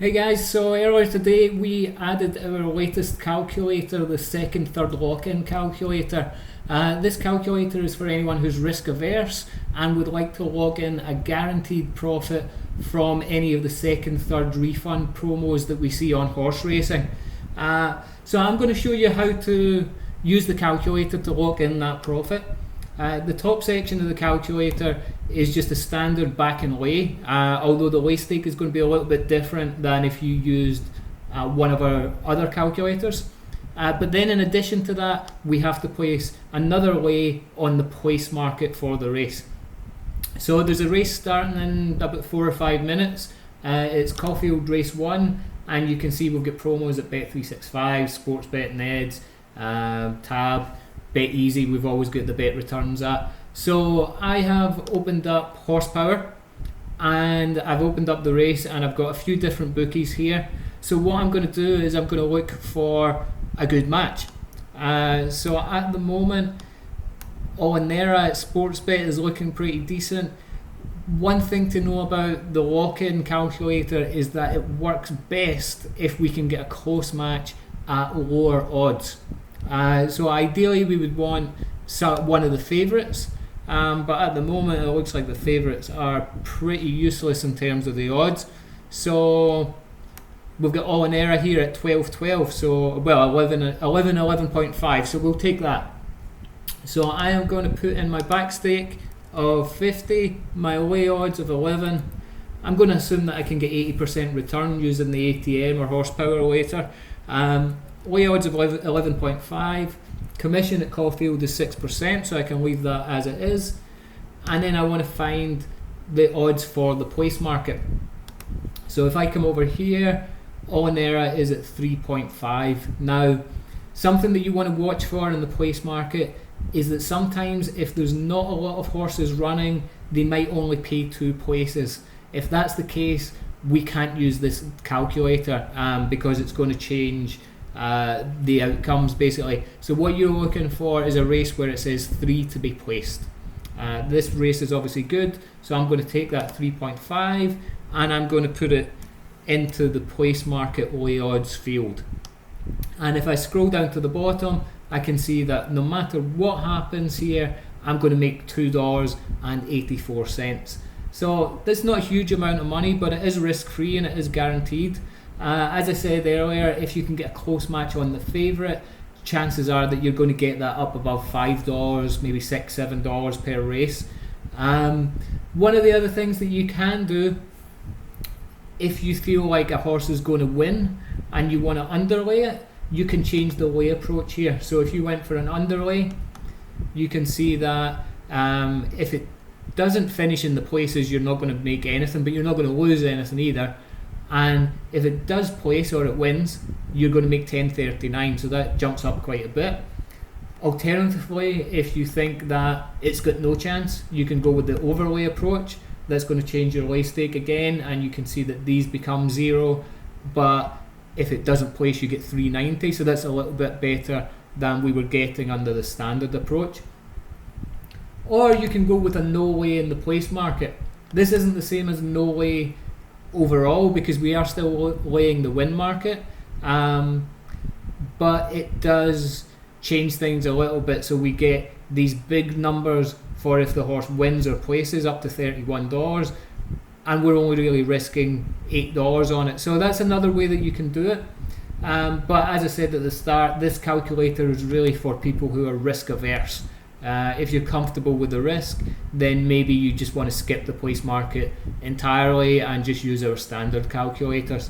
Hey guys, so earlier today we added our latest calculator, the second third lock-in calculator. This calculator is for anyone who's risk averse and would like to log in a guaranteed profit from any of the second third refund promos that we see on horse racing. So I'm going to show you how to use the calculator to lock in that profit. The top section of the calculator is just a standard back and lay, although the lay stake is going to be a little bit different than if you used one of our other calculators. But then in addition to that, we have to place another lay on the place market for the race. So there's a race starting in about 4 or 5 minutes. It's Caulfield Race 1, and you can see we've got promos at Bet365, Sportsbet Neds, Tab, Bet Easy. We've always got the bet returns at. So I have opened up Horsepower, and I've opened up the race, and I've got a few different bookies here. So what I'm going to do is I'm going to look for a good match. So at the moment, Olenera at Sportsbet is looking pretty decent. One thing to know about the lock-in calculator is that it works best if we can get a close match at lower odds. So ideally we would want one of the favourites, but at the moment it looks like the favourites are pretty useless in terms of the odds. So we've got Olenera here at 12.12, so well 11.5, so we'll take that. So I am going to put in my back stake of 50, my lay odds of 11. I'm going to assume that I can get 80% return using the ATM or Horsepower later. Lay odds of 11.5. Commission at Caulfield is 6%, so I can leave that as it is. And then I want to find the odds for the place market. So if I come over here, Olenera is at 3.5. Now, something that you want to watch for in the place market is that sometimes if there's not a lot of horses running, they might only pay 2 places. If that's the case, we can't use this calculator because it's going to change the outcomes basically. So what you're looking for is a race where it says 3 to be placed. This race is obviously good, so I'm going to take that 3.5 and I'm going to put it into the place market lay odds field. And if I scroll down to the bottom, I can see that no matter what happens here, I'm going to make $2.84. So that's not a huge amount of money, but it is risk-free and it is guaranteed. As I said earlier, if you can get a close match on the favourite, chances are that you're going to get that up above $5, maybe $6, $7 per race. One of the other things that you can do, if you feel like a horse is going to win and you want to underlay it, you can change the lay approach here. So if you went for an underlay, you can see that if it doesn't finish in the places, you're not going to make anything, but you're not going to lose anything either. And if it does place or it wins, you're going to make 10.39, so that jumps up quite a bit. Alternatively, if you think that it's got no chance, you can go with the overlay approach. That's going to change your lay stake again, and you can see that these become 0, but if it doesn't place, you get 390, so that's a little bit better than we were getting under the standard approach. Or you can go with a no lay in the place market. This isn't the same as no lay overall because we are still laying the win market, but it does change things a little bit, so we get these big numbers for if the horse wins or places up to $31, and we're only really risking $8 on it. So that's another way that you can do it, but as I said at the start, this calculator is really for people who are risk averse. If you're comfortable with the risk, then maybe you just want to skip the place market entirely and just use our standard calculators.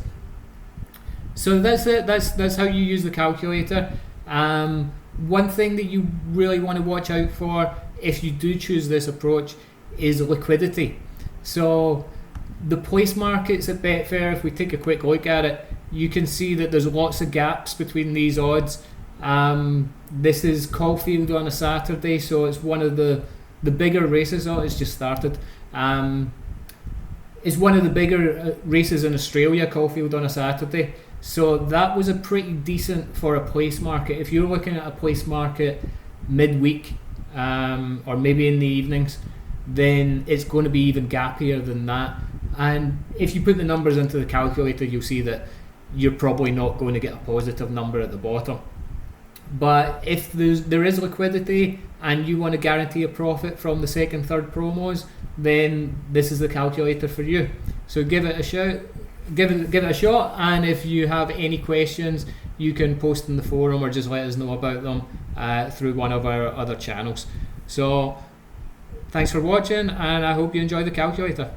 So that's it. That's how you use the calculator. One thing that you really want to watch out for if you do choose this approach is liquidity. So the place markets at Betfair, if we take a quick look at it, you can see that there's lots of gaps between these odds. This is Caulfield on a Saturday, so it's one of the bigger races. Oh, it's just started. It's one of the bigger races in Australia, Caulfield on a Saturday. So that was a pretty decent for a place market. If you're looking at a place market midweek or maybe in the evenings, then it's going to be even gappier than that. and if you put the numbers into the calculator, you'll see that you're probably not going to get a positive number at the bottom. But if there is liquidity and you want to guarantee a profit from the second, third promos, then this is the calculator for you. So give it a shout, give it a shot, and if you have any questions, you can post in the forum or just let us know about them through one of our other channels. So thanks for watching, and I hope you enjoy the calculator.